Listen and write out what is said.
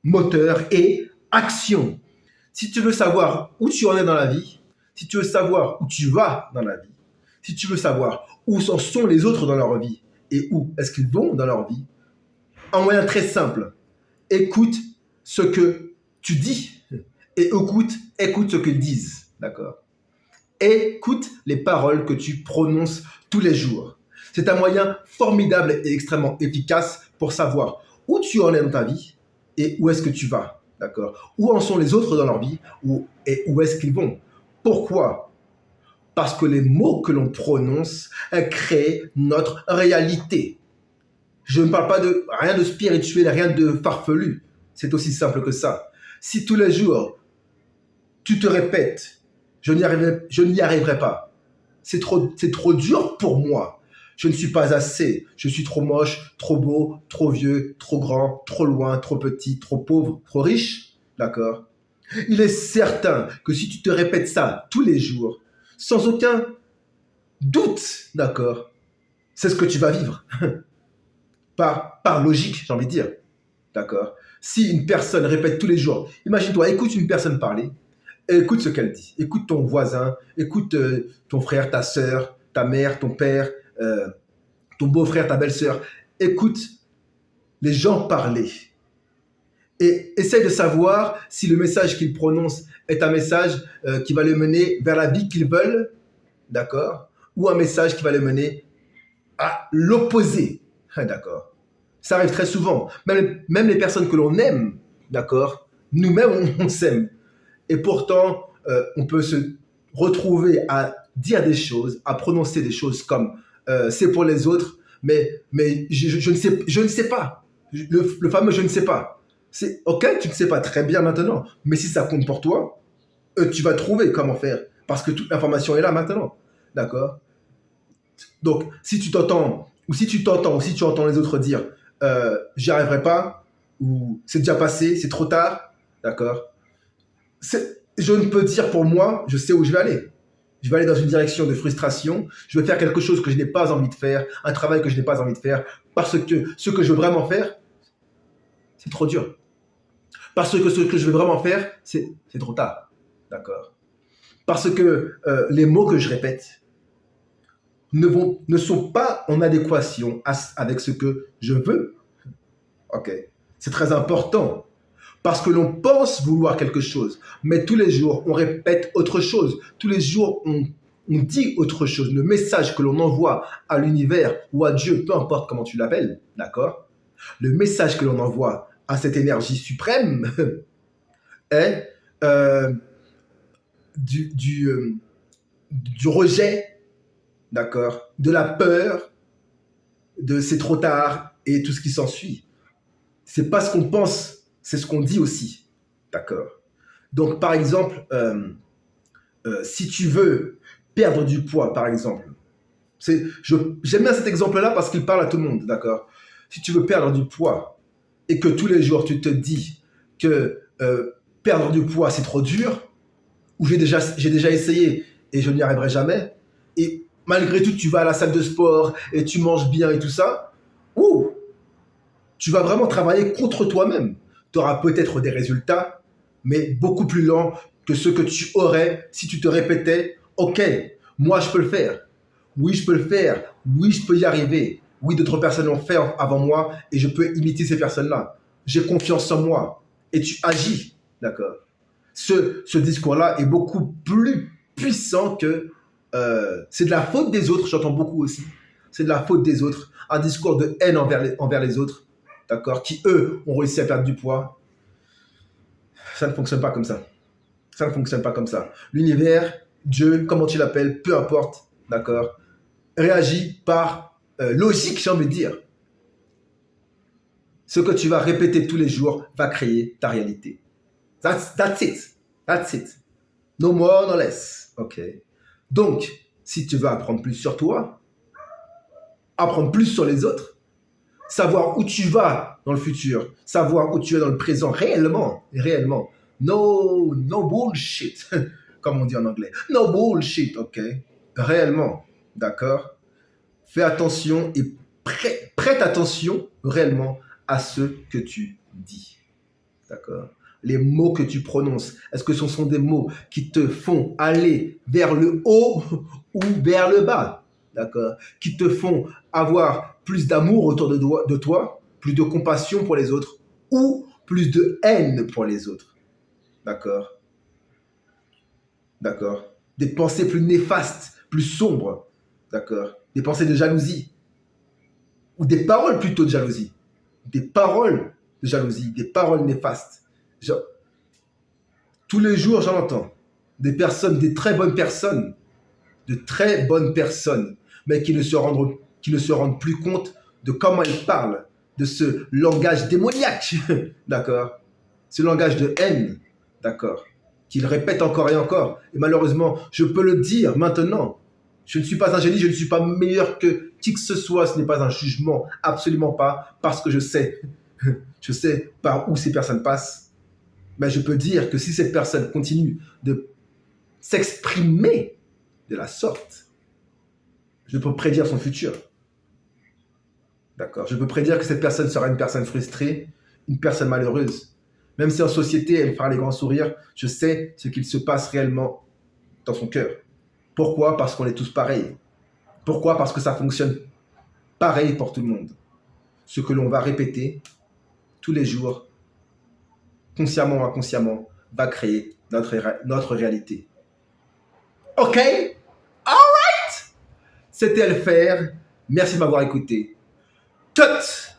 moteur et action. Si tu veux savoir où tu en es dans la vie, si tu veux savoir où tu vas dans la vie, si tu veux savoir où en sont les autres dans leur vie et où est-ce qu'ils vont dans leur vie, un moyen très simple, écoute ce que tu dis et écoute ce qu'ils disent, d'accord? Écoute les paroles que tu prononces tous les jours. C'est un moyen formidable et extrêmement efficace pour savoir où tu en es dans ta vie et où est-ce que tu vas, d'accord? Où en sont les autres dans leur vie et où est-ce qu'ils vont? Pourquoi? Parce que les mots que l'on prononce créent notre réalité. Je ne parle pas de rien de spirituel, rien de farfelu. C'est aussi simple que ça. Si tous les jours, tu te répètes, je n'y arriverai pas. C'est trop dur pour moi. Je ne suis pas assez. Je suis trop moche, trop beau, trop vieux, trop grand, trop loin, trop petit, trop pauvre, trop riche. D'accord? Il est certain que si tu te répètes ça tous les jours, sans aucun doute, d'accord, c'est ce que tu vas vivre. Par logique, j'ai envie de dire. D'accord? Si une personne répète tous les jours, imagine-toi, écoute une personne parler, écoute ce qu'elle dit. Écoute ton voisin, écoute ton frère, ta sœur, ta mère, ton père, ton beau-frère, ta belle-sœur. Écoute les gens parler. Et essaye de savoir si le message qu'ils prononcent est un message qui va les mener vers la vie qu'ils veulent, d'accord? Ou un message qui va les mener à l'opposé, d'accord? Ça arrive très souvent. Même les personnes que l'on aime, d'accord? Nous-mêmes, on s'aime. Et pourtant, on peut se retrouver à dire des choses, à prononcer des choses comme c'est pour les autres, mais je ne sais pas. Le fameux je ne sais pas. C'est ok, tu ne sais pas très bien maintenant, mais si ça compte pour toi, tu vas trouver comment faire parce que toute l'information est là maintenant. D'accord? Donc, si tu t'entends, ou si tu entends les autres dire j'y arriverai pas, ou c'est déjà passé, c'est trop tard, d'accord? Je ne peux dire pour moi, je sais où je vais aller. Je vais aller dans une direction de frustration, je vais faire quelque chose que je n'ai pas envie de faire, un travail que je n'ai pas envie de faire, parce que ce que je veux vraiment faire, c'est trop dur. Parce que ce que je veux vraiment faire, c'est trop tard, d'accord? Parce que les mots que je répète ne sont pas en adéquation avec ce que je veux. Ok, c'est très important. Parce que l'on pense vouloir quelque chose, mais tous les jours, on répète autre chose. Tous les jours, on dit autre chose. Le message que l'on envoie à l'univers ou à Dieu, peu importe comment tu l'appelles, d'accord? Le message que l'on envoie à cette énergie suprême est du rejet, d'accord? De la peur, de c'est trop tard et tout ce qui s'ensuit. C'est pas ce qu'on pense, c'est ce qu'on dit aussi. D'accord? Donc, par exemple, si tu veux perdre du poids, par exemple, j'aime bien cet exemple-là parce qu'il parle à tout le monde, d'accord? Si tu veux perdre du poids et que tous les jours tu te dis que perdre du poids c'est trop dur, ou j'ai déjà essayé et je n'y arriverai jamais, et malgré tout tu vas à la salle de sport et tu manges bien et tout ça, ouh, tu vas vraiment travailler contre toi-même. Tu auras peut-être des résultats, mais beaucoup plus lents que ceux que tu aurais si tu te répétais « Ok, moi je peux le faire. Oui, je peux le faire. Oui, je peux y arriver. Oui, d'autres personnes l'ont fait avant moi et je peux imiter ces personnes-là. J'ai confiance en moi. » Et tu agis, d'accord? Ce discours-là est beaucoup plus puissant que c'est de la faute des autres, j'entends beaucoup aussi. C'est de la faute des autres. Un discours de haine envers les autres, d'accord, qui eux ont réussi à perdre du poids. Ça ne fonctionne pas comme ça. Ça ne fonctionne pas comme ça. L'univers, Dieu, comment tu l'appelles, peu importe, d'accord, réagit par logique, j'ai envie de dire. Ce que tu vas répéter tous les jours va créer ta réalité. That's it. That's it. No more, no less. OK. Donc, si tu veux apprendre plus sur toi, apprendre plus sur les autres, savoir où tu vas dans le futur, savoir où tu es dans le présent réellement. No bullshit, comme on dit en anglais. No bullshit, ok? Réellement, d'accord? Fais attention et prête attention réellement à ce que tu dis. D'accord? Les mots que tu prononces, est-ce que ce sont des mots qui te font aller vers le haut ou vers le bas? D'accord? Qui te font avoir plus d'amour autour de toi, plus de compassion pour les autres ou plus de haine pour les autres? D'accord? D'accord? Des pensées plus néfastes, plus sombres. D'accord? Des pensées de jalousie ou des paroles plutôt de jalousie. Des paroles de jalousie, des paroles néfastes. Genre, tous les jours, j'en entends. Des personnes, des très bonnes personnes, de très bonnes personnes, mais qui ne se rendent plus compte de comment elles parlent, de ce langage démoniaque, d'accord? Ce langage de haine, d'accord? Qu'ils répètent encore et encore. Et malheureusement, je peux le dire maintenant. Je ne suis pas un génie, je ne suis pas meilleur que qui que ce soit. Ce n'est pas un jugement, absolument pas, parce que je sais, je sais par où ces personnes passent. Mais je peux dire que si cette personne continue de s'exprimer de la sorte, je peux prédire son futur. D'accord? Je peux prédire que cette personne sera une personne frustrée, une personne malheureuse. Même si en société, elle fera les grands sourires, je sais ce qu'il se passe réellement dans son cœur. Pourquoi? Parce qu'on est tous pareils. Pourquoi? Parce que ça fonctionne pareil pour tout le monde. Ce que l'on va répéter tous les jours, consciemment ou inconsciemment, va créer notre réalité. OK? Alright! C'était le faire. Merci de m'avoir écouté. Cut!